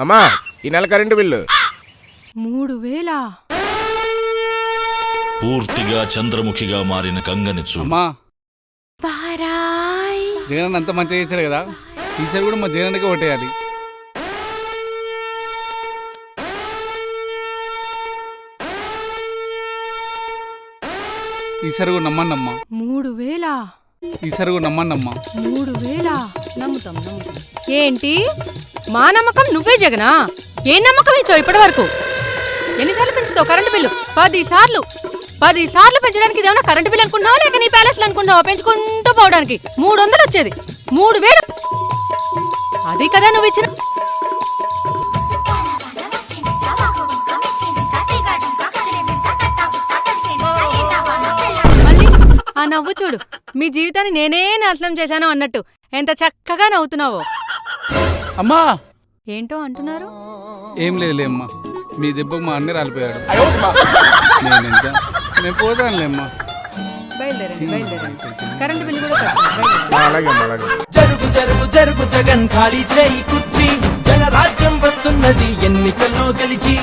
అమ్మా ఈ నెల కరెంటు బిల్లు 3000. పూర్తిగా చంద్రముఖిగా మారిన గంగని చూడు. జగన్ అంత మంచిగా చేశాడు కదా, ఈసారి కూడా మా జగన్కి ఓటేయాలి. ఈసారి కూడా నమ్మన్నమ్మా. 3000. ఈసారి కూడా నమ్మన్నమ్మా. 3000. నమ్ముతాం. ఏంటి మా నమ్మకం నువ్వే జగనా? ఏం నమ్మకం ఇచ్చావు ఇప్పటి వరకు? ఎన్నిసార్లు పెంచుతావు కరెంటు బిల్లు? 10 సార్లు. 10 సార్లు పెంచడానికి ఇదేమన్నా కరెంటు బిల్లు అనుకున్నావా లేక నీ ప్యాలెస్లు అనుకున్నావా? పెంచుకుంటూ పోవడానికి 300 వచ్చేది. 3000 అది కదా నువ్వు ఇచ్చిన. మళ్ళీ ఆ నవ్వు చూడు. మీ జీవితాన్ని నేనే నాశనం చేశాను అన్నట్టు ఎంత చక్కగా నవ్వుతున్నావో. అమ్మా ఏంటో అంటున్నారు? ఏం లేదులే అమ్మా, మీ దెబ్బకు మా అన్నీ రాలిపోయాడు. నేను పోతానులేమ్మా. బయలుదేరండి. కరెంటు బిల్లు కూడా కట్టండి. అలాగే అలాగే. జరుగు జరుగు జరుగు జగన్ ఖాళీ చేయి కుర్చీ, జనరాజ్యం వస్తున్నది ఎన్నికల్లో గెలిచి.